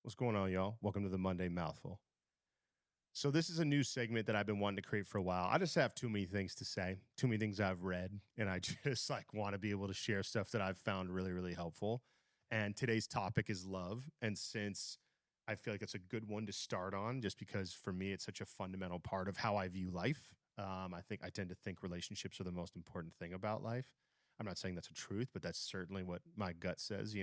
What's going on, y'all? Welcome to the Monday Mouthful. So this is a new segment that I've been wanting to create for a while. I just have too many things to say, too many things I've read, and I just want to be able to share stuff that I've found really, really helpful. And today's topic is love. And since I feel like it's a good one to start on, just because for me it's such a fundamental part of how I view life. I tend to think relationships are the most important thing about life. I'm not saying that's a truth, but that's certainly what my gut says,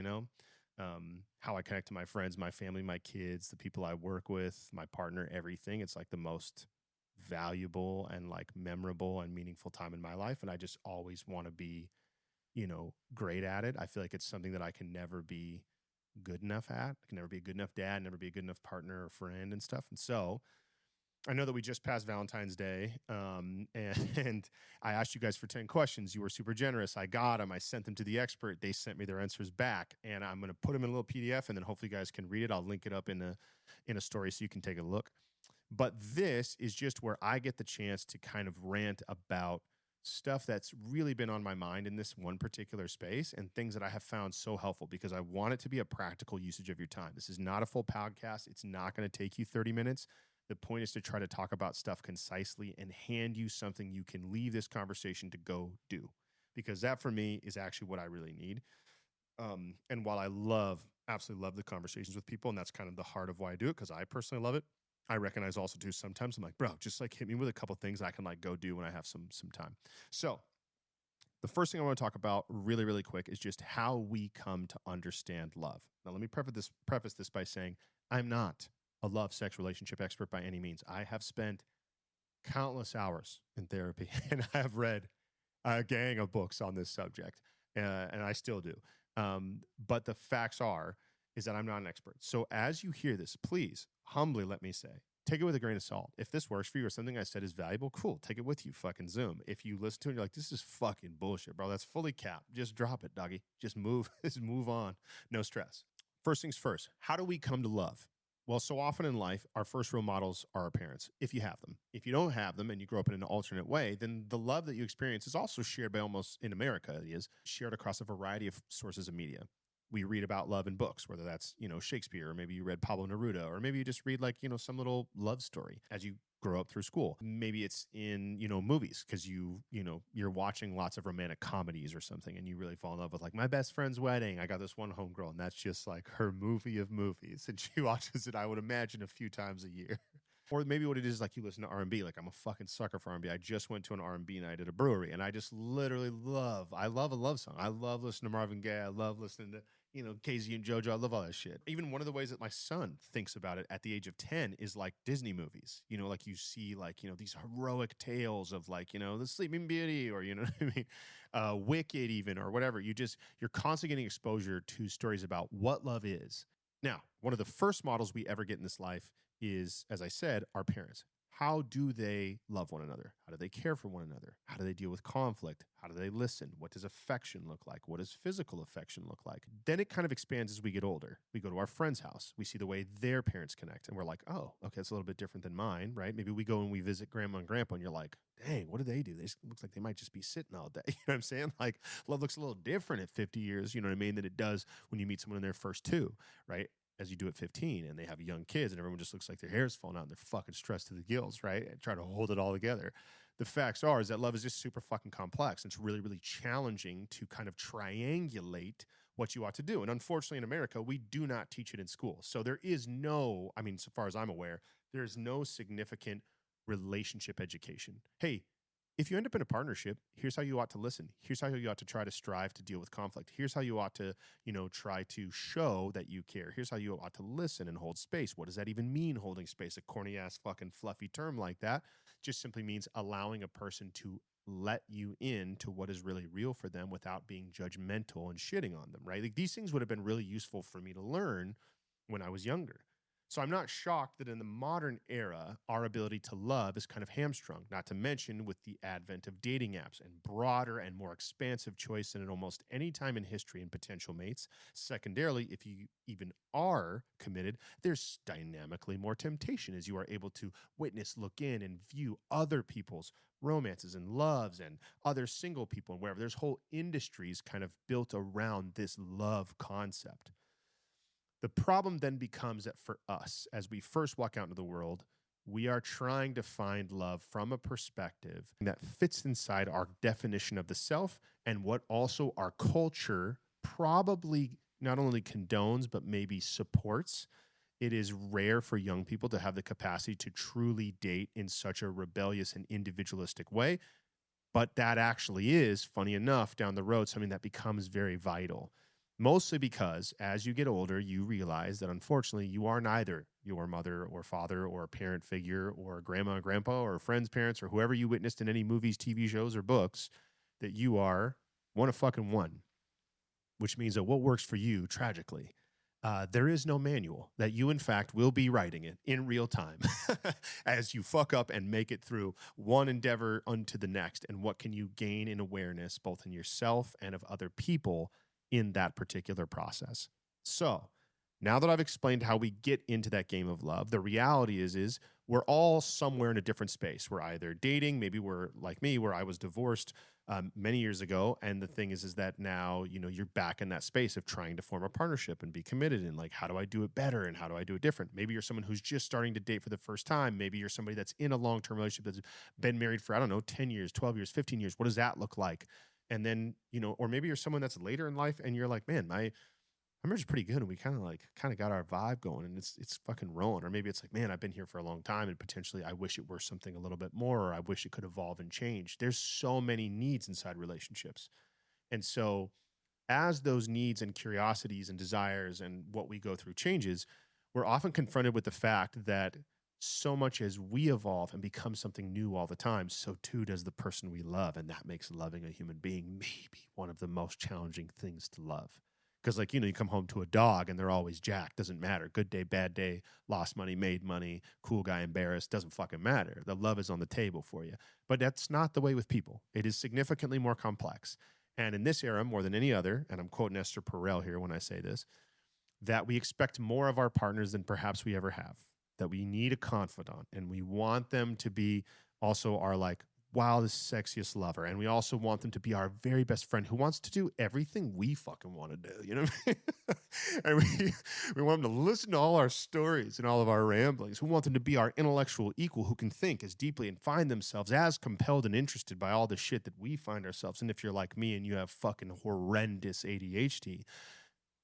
how I connect to my friends, my family, my kids, the people I work with, my partner, everything. It's like the most valuable and like memorable and meaningful time in my life. And I just always want to be, great at it. I feel like it's something that I can never be good enough at. I can never be a good enough dad, never be a good enough partner or friend and stuff. And so I know that we just passed Valentine's Day, and I asked you guys for 10 questions. You were super generous. I got them. I sent them to the expert. They sent me their answers back, and I'm going to put them in a little PDF, and then hopefully you guys can read it. I'll link it up in a story so you can take a look. But this is just where I get the chance to kind of rant about stuff that's really been on my mind in this one particular space and things that I have found so helpful because I want it to be a practical usage of your time. This is not a full podcast. It's not going to take you 30 minutes. The point is to try to talk about stuff concisely and hand you something you can leave this conversation to go do, because that for me is actually what I really need. And while I absolutely love the conversations with people, and that's kind of the heart of why I do it, because I personally love it, I recognize also too sometimes I'm like, bro, just like hit me with a couple things I can like go do when I have some time. So the first thing I want to talk about really, really quick is just how we come to understand love. Now, let me preface this by saying I'm not a love, sex, relationship expert by any means. I have spent countless hours in therapy, and I have read a gang of books on this subject, and I still do. But the facts is that I'm not an expert. So as you hear this, please humbly let me say, take it with a grain of salt. If this works for you or something I said is valuable, cool, take it with you, fucking Zoom. If you listen to it and you're like, this is fucking bullshit, bro, that's fully capped. Just drop it, doggy. Just move on. No stress. First things first, how do we come to love? Well, so often in life, our first role models are our parents, if you have them. If you don't have them and you grow up in an alternate way, then the love that you experience is also shared by almost, in America, it is shared across a variety of sources of media. We read about love in books, whether that's, Shakespeare, or maybe you read Pablo Neruda, or maybe you just read like, some little love story as you grow up through school. Maybe it's in, movies because you're watching lots of romantic comedies or something and you really fall in love with like My Best Friend's Wedding. I got this one homegirl and that's just like her movie of movies. And she watches it, I would imagine, a few times a year. Or maybe what it is, like you listen to R&B. Like I'm a fucking sucker for R&B. I just went to an R&B night at a brewery and I just literally I love a love song. I love listening to Marvin Gaye. I love listening to, KZ and JoJo. I love all that shit. Even one of the ways that my son thinks about it at the age of 10 is like Disney movies. Like you see like, these heroic tales of like, the Sleeping Beauty or, what I mean? Wicked even or whatever. You're constantly getting exposure to stories about what love is. Now, one of the first models we ever get in this life is, as I said, our parents. How do they love one another? How do they care for one another? How do they deal with conflict? How do they listen? What does affection look like? What does physical affection look like? Then it kind of expands as we get older. We go to our friend's house. We see the way their parents connect. And we're like, oh, okay, it's a little bit different than mine, right? Maybe we go and we visit grandma and grandpa and you're like, dang, what do they do? It looks like they might just be sitting all day. You know what I'm saying? Like love looks a little different at 50 years, you know what I mean, than it does when you meet someone in their first two, right? As you do at 15 and they have young kids and everyone just looks like their hair's falling out and they're fucking stressed to the gills, right? And try to hold it all together. The facts is that love is just super fucking complex. And it's really, really challenging to kind of triangulate what you ought to do. And unfortunately in America, we do not teach it in school. So there is so far as I'm aware, there's no significant relationship education. Hey, if you end up in a partnership, here's how you ought to listen. Here's how you ought to try to strive to deal with conflict. Here's how you ought to, try to show that you care. Here's how you ought to listen and hold space. What does that even mean, holding space? A corny ass fucking fluffy term like that just simply means allowing a person to let you into what is really real for them without being judgmental and shitting on them, right? Like these things would have been really useful for me to learn when I was younger. So I'm not shocked that in the modern era, our ability to love is kind of hamstrung, not to mention with the advent of dating apps and broader and more expansive choice than at almost any time in history in potential mates. Secondarily, if you even are committed, there's dynamically more temptation as you are able to witness, look in, and view other people's romances and loves and other single people and wherever. There's whole industries kind of built around this love concept. The problem then becomes that for us, as we first walk out into the world, we are trying to find love from a perspective that fits inside our definition of the self and what also our culture probably not only condones, but maybe supports. It is rare for young people to have the capacity to truly date in such a rebellious and individualistic way. But that actually is, funny enough, down the road, something that becomes very vital. Mostly because as you get older, you realize that unfortunately you are neither your mother or father or a parent figure or grandma or grandpa or friends' parents or whoever you witnessed in any movies, TV shows, or books, that you are one of fucking one, which means that what works for you, tragically, there is no manual, that you, in fact, will be writing it in real time as you fuck up and make it through one endeavor unto the next. And what can you gain in awareness, both in yourself and of other people in that particular process? So now that I've explained how we get into that game of love, the reality is we're all somewhere in a different space. We're either dating, maybe we're like me, where I was divorced many years ago. And the thing is that now, you're back in that space of trying to form a partnership and be committed. And like, how do I do it better? And how do I do it different? Maybe you're someone who's just starting to date for the first time. Maybe you're somebody that's in a long-term relationship that's been married for, 10 years, 12 years, 15 years. What does that look like? And then, or maybe you're someone that's later in life and you're like, man, my marriage is pretty good. And we kind of got our vibe going and it's fucking rolling. Or maybe it's like, man, I've been here for a long time and potentially I wish it were something a little bit more, or I wish it could evolve and change. There's so many needs inside relationships. And so as those needs and curiosities and desires and what we go through changes, we're often confronted with the fact that so much as we evolve and become something new all the time, so too does the person we love. And that makes loving a human being maybe one of the most challenging things to love. Because you come home to a dog and they're always jacked. Doesn't matter. Good day, bad day, lost money, made money, cool guy, embarrassed. Doesn't fucking matter. The love is on the table for you. But that's not the way with people. It is significantly more complex. And in this era, more than any other, and I'm quoting Esther Perel here when I say this, that we expect more of our partners than perhaps we ever have. That we need a confidant and we want them to be also our wildest, sexiest lover. And we also want them to be our very best friend who wants to do everything we fucking want to do. You know what I mean? And we want them to listen to all our stories and all of our ramblings. We want them to be our intellectual equal who can think as deeply and find themselves as compelled and interested by all the shit that we find ourselves. And if you're like me and you have fucking horrendous ADHD,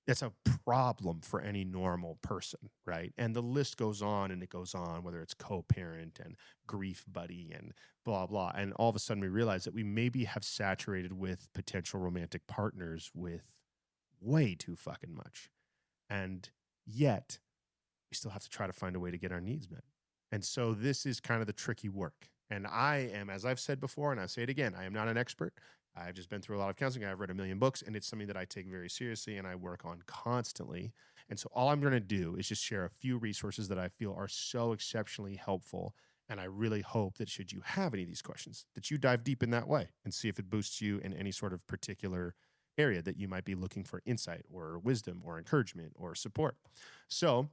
that's a problem for any normal person, right? And the list goes on and it goes on, whether it's co-parent and grief buddy and blah, blah. And all of a sudden we realize that we maybe have saturated with potential romantic partners with way too fucking much. And yet we still have to try to find a way to get our needs met. And so this is kind of the tricky work. And I am, as I've said before, and I say it again, I am not an expert. I've just been through a lot of counseling. I've read a million books, and it's something that I take very seriously and I work on constantly. And so all I'm going to do is just share a few resources that I feel are so exceptionally helpful. And I really hope that should you have any of these questions, that you dive deep in that way and see if it boosts you in any sort of particular area that you might be looking for insight or wisdom or encouragement or support. So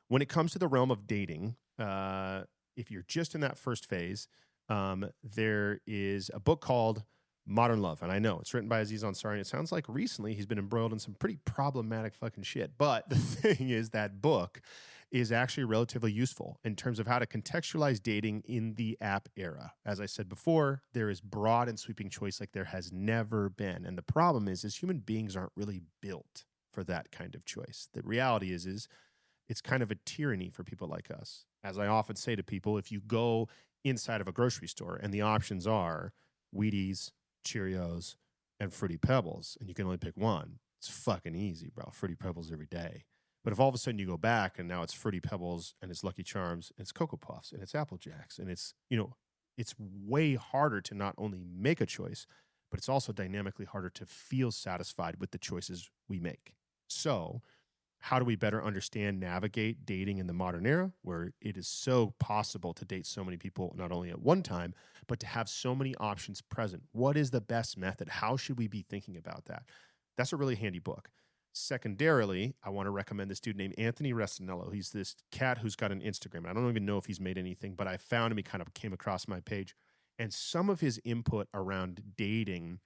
when it comes to the realm of dating, if you're just in that first phase, there is a book called Modern Love. And I know it's written by Aziz Ansari. And it sounds like recently he's been embroiled in some pretty problematic fucking shit. But the thing is, that book is actually relatively useful in terms of how to contextualize dating in the app era. As I said before, there is broad and sweeping choice like there has never been. And the problem is human beings aren't really built for that kind of choice. The reality is it's kind of a tyranny for people like us. As I often say to people, if you go inside of a grocery store and the options are Wheaties, Cheerios, and Fruity Pebbles, and you can only pick one, it's fucking easy, bro. Fruity Pebbles every day. But if all of a sudden you go back and now it's Fruity Pebbles and it's Lucky Charms and it's Cocoa Puffs and it's Apple Jacks and it's, it's way harder to not only make a choice, but it's also dynamically harder to feel satisfied with the choices we make. So how do we better understand, navigate dating in the modern era where it is so possible to date so many people, not only at one time, but to have so many options present? What is the best method? How should we be thinking about that? That's a really handy book. Secondarily, I want to recommend this dude named Anthony Resinello. He's this cat who's got an Instagram. I don't even know if he's made anything, but I found him. He kind of came across my page. And some of his input around dating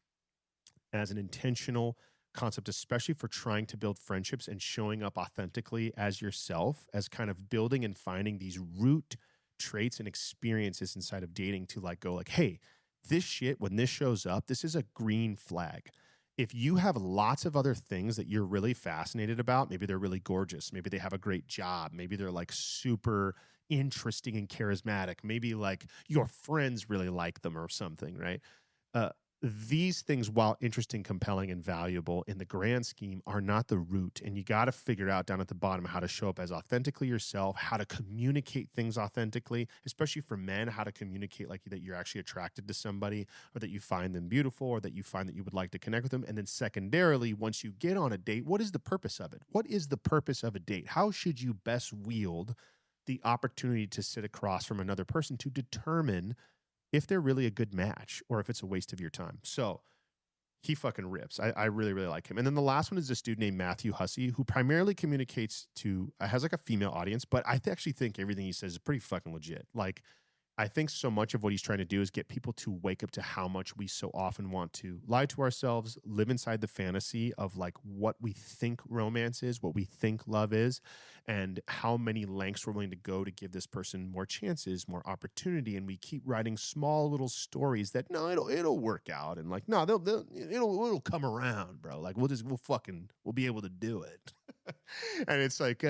as an intentional concept, especially for trying to build friendships and showing up authentically as yourself, as kind of building and finding these root traits and experiences inside of dating to like go like, hey, this shit, when this shows up, this is a green flag. If you have lots of other things that you're really fascinated about, maybe they're really gorgeous, maybe they have a great job, maybe they're like super interesting and charismatic, maybe like your friends really like them or something, right? Uh, these things, while interesting, compelling, and valuable in the grand scheme, are not the root. And you got to figure out down at the bottom how to show up as authentically yourself, how to communicate things authentically, especially for men, how to communicate like that you're actually attracted to somebody, or that you find them beautiful, or that you find that you would like to connect with them. And then secondarily, once you get on a date, what is the purpose of it? What is the purpose of a date? How should you best wield the opportunity to sit across from another person to determine if they're really a good match or if it's a waste of your time? So he fucking rips. I really, really like him. And then the last one is this dude named Matthew Hussey, who primarily communicates to, has like a female audience, but I actually think everything he says is pretty fucking legit. Like, I think so much of what he's trying to do is get people to wake up to how much we so often want to lie to ourselves, live inside the fantasy of like what we think romance is, what we think love is, and how many lengths we're willing to go to give this person more chances, more opportunity. And we keep writing small little stories that no, it'll work out, and like no, it'll come around, bro. Like we'll be able to do it. And it's like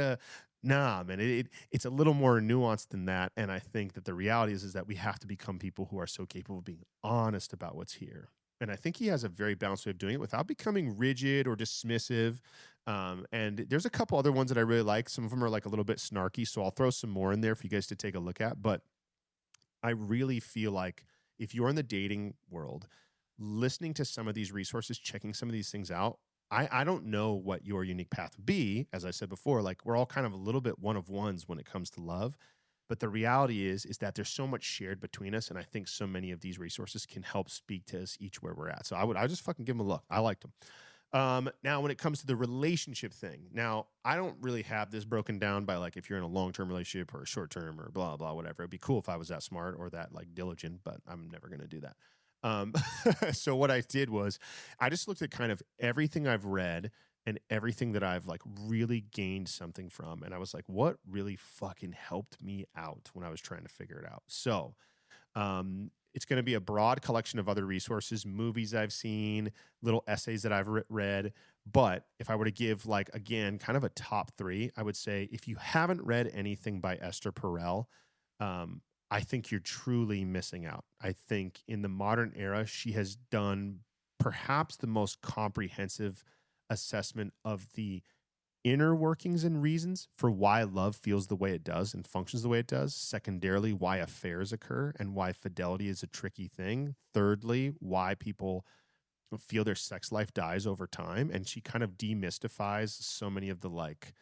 nah, man, it's a little more nuanced than that. And I think that the reality is that we have to become people who are so capable of being honest about what's here. And I think he has a very balanced way of doing it without becoming rigid or dismissive. And there's a couple other ones that I really like. Some of them are like a little bit snarky, so I'll throw some more in there for you guys to take a look at. But I really feel like if you're in the dating world, listening to some of these resources, checking some of these things out, I don't know what your unique path would be. As I said before, like we're all kind of a little bit one of ones when it comes to love. But the reality is that there's so much shared between us. And I think so many of these resources can help speak to us each where we're at. So I just fucking give them a look. I liked them. Now, when it comes to the relationship thing, now I don't really have this broken down by like if you're in a long-term relationship or a short-term or blah, blah, whatever. It'd be cool if I was that smart or that like diligent, but I'm never going to do that. So what I did was I just looked at kind of everything I've read and everything that I've like really gained something from. And I was like, what really fucking helped me out when I was trying to figure it out? So, it's going to be a broad collection of other resources, movies I've seen, little essays that I've read. But if I were to give like, again, kind of a top three, I would say if you haven't read anything by Esther Perel, I think you're truly missing out. I think in the modern era, she has done perhaps the most comprehensive assessment of the inner workings and reasons for why love feels the way it does and functions the way it does. Secondarily, why affairs occur and why fidelity is a tricky thing. Thirdly, why people feel their sex life dies over time. And she kind of demystifies so many of the like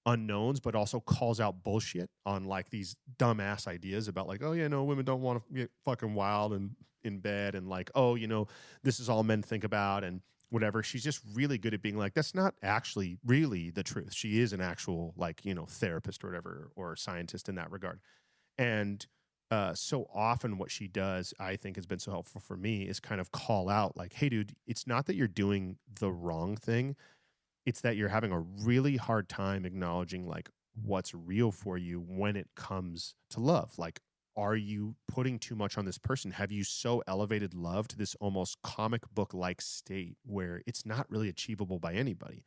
unknowns, but also calls out bullshit on like these dumbass ideas about like, oh yeah, no, women don't want to get fucking wild and in bed, and like, oh, you know, this is all men think about and whatever. She's just really good at being like, that's not actually really the truth. She is an actual like, you know, therapist or whatever, or scientist in that regard. And so often what she does, I think has been so helpful for me, is kind of call out like, hey dude, it's not that you're doing the wrong thing. It's that you're having a really hard time acknowledging like what's real for you when it comes to love. Like, are you putting too much on this person? Have you so elevated love to this almost comic book like state where it's not really achievable by anybody?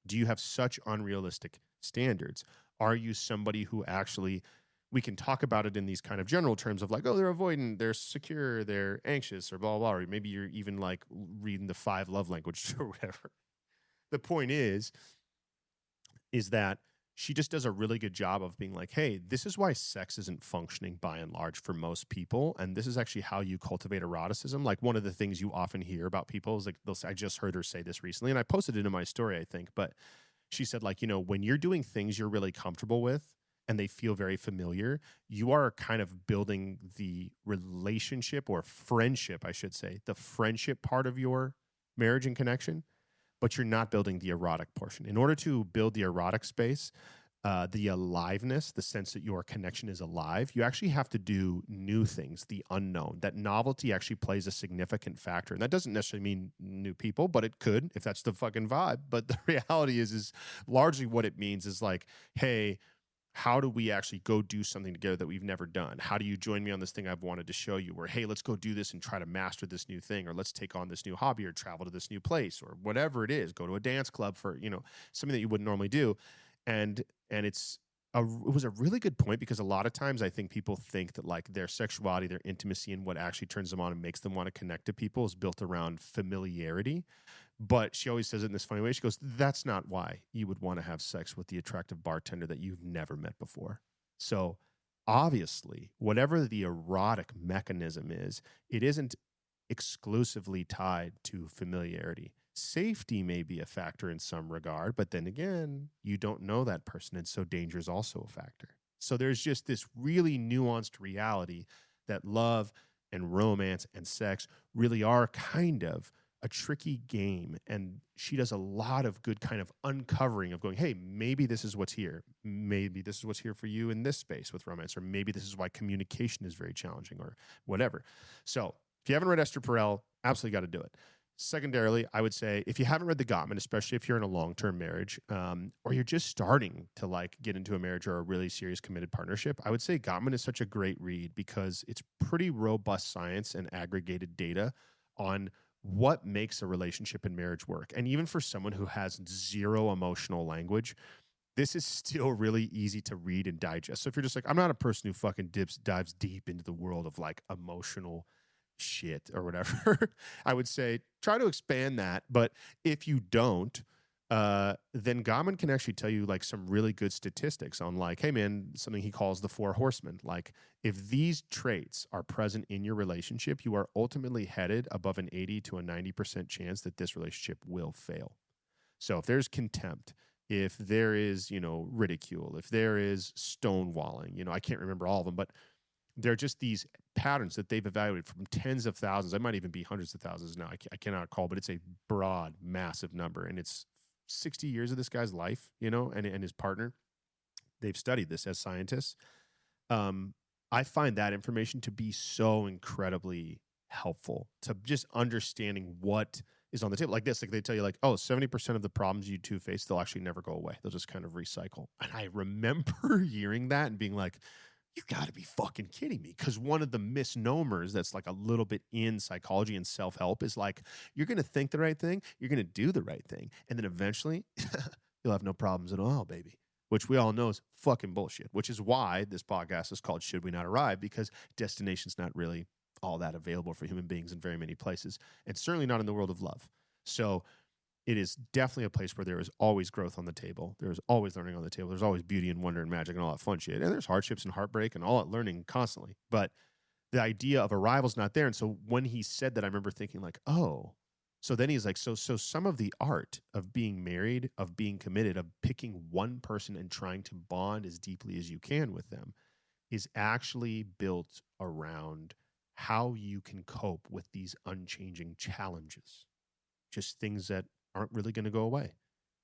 Do you have such unrealistic standards? Are you somebody who actually, we can talk about it in these kind of general terms of like, oh, they're avoidant, they're secure, they're anxious, or blah, blah, blah. Or maybe you're even like reading the 5 love languages or whatever. The point is that she just does a really good job of being like, hey, this is why sex isn't functioning by and large for most people. And this is actually how you cultivate eroticism. Like one of the things you often hear about people is like, I just heard her say this recently, and I posted it in my story, I think, but she said like, you know, when you're doing things you're really comfortable with and they feel very familiar, you are kind of building the relationship or friendship, I should say, the friendship part of your marriage and connection, but you're not building the erotic portion. In order to build the erotic space, the aliveness, the sense that your connection is alive, you actually have to do new things, the unknown. That novelty actually plays a significant factor. And that doesn't necessarily mean new people, but it could if that's the fucking vibe. But the reality is largely what it means is like, hey, how do we actually go do something together that we've never done? How do you join me on this thing I've wanted to show you? Or, hey, let's go do this and try to master this new thing, or let's take on this new hobby or travel to this new place or whatever it is, go to a dance club for, something that you wouldn't normally do. And it was a really good point, because a lot of times I think people think that like their sexuality, their intimacy, and what actually turns them on and makes them want to connect to people is built around familiarity. But she always says it in this funny way. She goes, that's not why you would want to have sex with the attractive bartender that you've never met before. So obviously, whatever the erotic mechanism is, it isn't exclusively tied to familiarity. Safety may be a factor in some regard, but then again, you don't know that person, and so danger is also a factor. So there's just this really nuanced reality that love and romance and sex really are kind of a tricky game. And she does a lot of good kind of uncovering of going, hey, maybe this is what's here. Maybe this is what's here for you in this space with romance, or maybe this is why communication is very challenging, or whatever. So if you haven't read Esther Perel, absolutely got to do it. Secondarily, I would say if you haven't read The Gottman, especially if you're in a long-term marriage, or you're just starting to like get into a marriage or a really serious committed partnership, I would say Gottman is such a great read because it's pretty robust science and aggregated data on what makes a relationship and marriage work. And even for someone who has zero emotional language, this is still really easy to read and digest. So if you're just like, I'm not a person who fucking dives deep into the world of like emotional shit or whatever, I would say try to expand that. But if you don't, then Gottman can actually tell you like some really good statistics on like, hey man, something he calls the 4 horsemen. Like if these traits are present in your relationship, you are ultimately headed above an 80 to a 90% chance that this relationship will fail. So if there's contempt, if there is, ridicule, if there is stonewalling, I can't remember all of them, but they're just these patterns that they've evaluated from tens of thousands. I might even be hundreds of thousands now. I cannot recall, but it's a broad, massive number. And it's 60 years of this guy's life, and his partner. They've studied this as scientists. I find that information to be so incredibly helpful to just understanding what is on the table. Like this, like they tell you like, 70% of the problems you two face, they'll actually never go away. They'll just kind of recycle. And I remember hearing that and being like, you got to be fucking kidding me. Because one of the misnomers that's like a little bit in psychology and self-help is like, you're going to think the right thing, you're going to do the right thing, and then eventually you'll have no problems at all, baby. Which we all know is fucking bullshit, which is why this podcast is called Should We Not Arrive? Because destination's not really all that available for human beings in very many places, and certainly not in the world of love. So it is definitely a place where there is always growth on the table. There's always learning on the table. There's always beauty and wonder and magic and all that fun shit. And there's hardships and heartbreak and all that learning constantly. But the idea of arrival's not there. And so when he said that, I remember thinking like, oh, so then he's like, so some of the art of being married, of being committed, of picking one person and trying to bond as deeply as you can with them is actually built around how you can cope with these unchanging challenges. Just things that aren't really going to go away.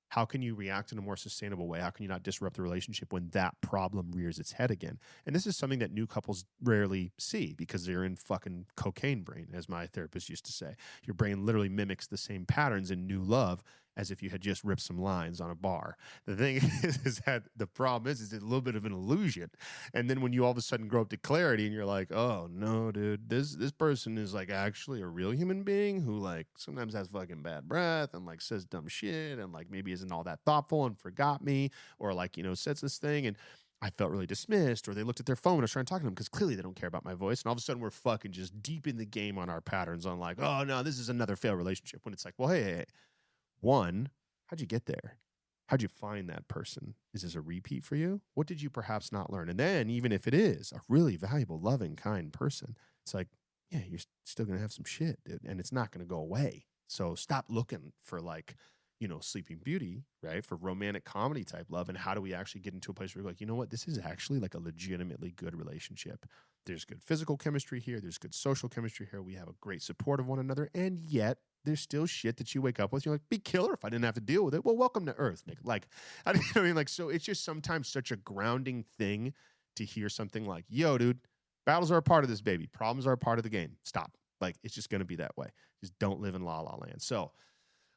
How can you react in a more sustainable way? How can you not disrupt the relationship when that problem rears its head again? And this is something that new couples rarely see because they're in fucking cocaine brain, as my therapist used to say. Your brain literally mimics the same patterns in new love as if you had just ripped some lines on a bar. The thing is that the problem is it's a little bit of an illusion. And then when you all of a sudden grow up to clarity and you're like, oh no, dude, this person is like actually a real human being who like sometimes has fucking bad breath and like says dumb shit and like maybe isn't all that thoughtful and forgot me or like, says this thing and I felt really dismissed, or they looked at their phone and I was trying to talk to them because clearly they don't care about my voice. And all of a sudden we're fucking just deep in the game on our patterns on like, oh no, this is another failed relationship. When it's like, well, hey, one, how'd you get there? How'd you find that person? Is this a repeat for you? What did you perhaps not learn? And then even if it is a really valuable, loving, kind person, it's like, yeah, you're still going to have some shit, dude. And it's not going to go away. So stop looking for like, Sleeping Beauty, right? For romantic comedy type love. And how do we actually get into a place where we're like, you know what? This is actually like a legitimately good relationship. There's good physical chemistry here. There's good social chemistry here. We have a great support of one another. And yet there's still shit that you wake up with. You're like, be killer if I didn't have to deal with it. Well, welcome to Earth, Nick. Like, I mean, like, so it's just sometimes such a grounding thing to hear something like, yo, dude, battles are a part of this, baby. Problems are a part of the game. Stop. Like, it's just going to be that way. Just don't live in la la land. So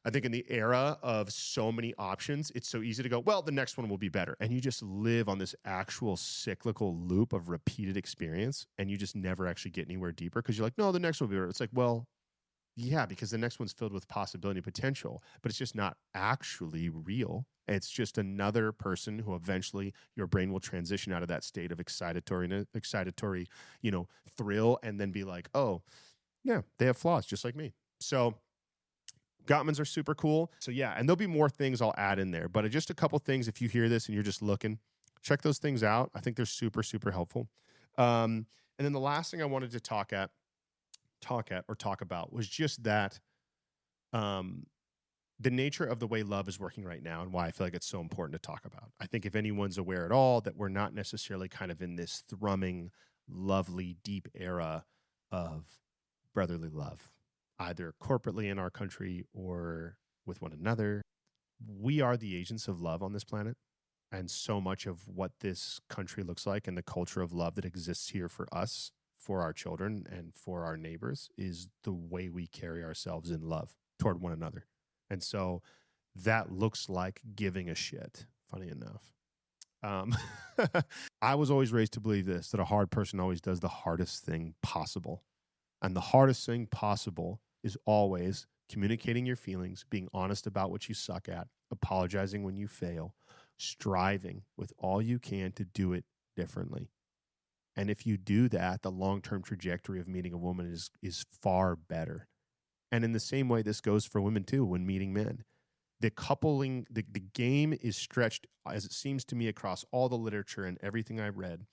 I think in the era of so many options, it's so easy to go, well, the next one will be better. And you just live on this actual cyclical loop of repeated experience. And you just never actually get anywhere deeper because you're like, no, the next one will be better. It's like, well, yeah, because the next one's filled with possibility and potential, but it's just not actually real. It's just another person who eventually your brain will transition out of that state of excitatory, thrill, and then be like, oh, yeah, they have flaws just like me. So Gottmans are super cool. So yeah, and there'll be more things I'll add in there, but just a couple things. If you hear this and you're just looking, check those things out. I think they're super, super helpful. And then the last thing I wanted to talk about was just that the nature of the way love is working right now and why I feel like it's so important to talk about. I think if anyone's aware at all that we're not necessarily kind of in this thrumming, lovely, deep era of brotherly love, either corporately in our country or with one another. We are the agents of love on this planet. And so much of what this country looks like and the culture of love that exists here for us, for our children, and for our neighbors is the way we carry ourselves in love toward one another. And so that looks like giving a shit, funny enough. I was always raised to believe this, that a hard person always does the hardest thing possible. And the hardest thing possible is always communicating your feelings, being honest about what you suck at, apologizing when you fail, striving with all you can to do it differently. And if you do that, the long-term trajectory of meeting a woman is far better. And in the same way, this goes for women too when meeting men. The coupling, the game is stretched, as it seems to me, across all the literature and everything I've read,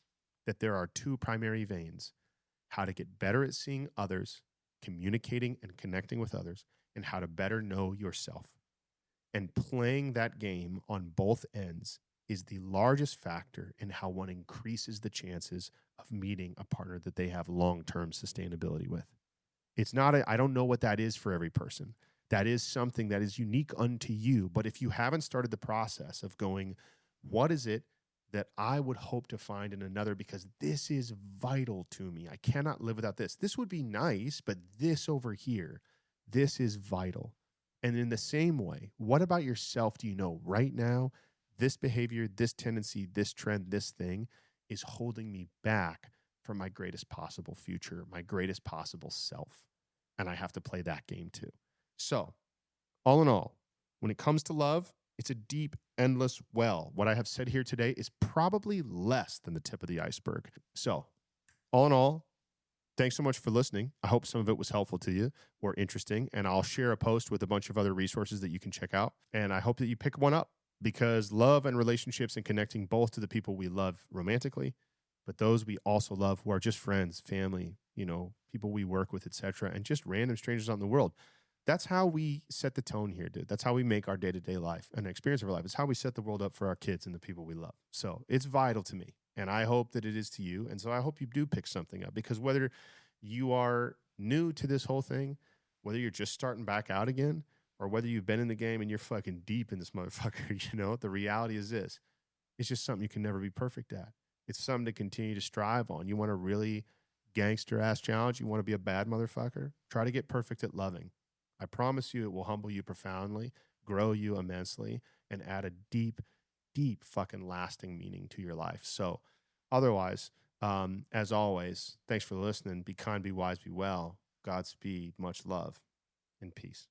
that there are two primary veins: how to get better at seeing others, communicating and connecting with others, and how to better know yourself. And playing that game on both ends is the largest factor in how one increases the chances of meeting a partner that they have long-term sustainability with. It's not, I don't know what that is for every person. That is something that is unique unto you. But if you haven't started the process of going, what is it that I would hope to find in another, because this is vital to me. I cannot live without this. This would be nice, but this over here, this is vital. And in the same way, what about yourself do you know right now, this behavior, this tendency, this trend, this thing is holding me back from my greatest possible future, my greatest possible self? And I have to play that game too. So, all in all, when it comes to love, it's a deep, endless well. What I have said here today is probably less than the tip of the iceberg. So, all in all, thanks so much for listening. I hope some of it was helpful to you or interesting. And I'll share a post with a bunch of other resources that you can check out. And I hope that you pick one up, because love and relationships and connecting both to the people we love romantically, but those we also love who are just friends, family, people we work with, etc., and just random strangers out in the world. That's how we set the tone here, dude. That's how we make our day-to-day life and experience of our life. It's how we set the world up for our kids and the people we love. So it's vital to me, and I hope that it is to you. And so I hope you do pick something up, because whether you are new to this whole thing, whether you're just starting back out again, or whether you've been in the game and you're fucking deep in this motherfucker, the reality is this: it's just something you can never be perfect at. It's something to continue to strive on. You want a really gangster ass challenge? You want to be a bad motherfucker? Try to get perfect at loving. I promise you it will humble you profoundly, grow you immensely, and add a deep, deep fucking lasting meaning to your life. So otherwise, as always, thanks for listening. Be kind, be wise, be well. Godspeed, much love, and peace.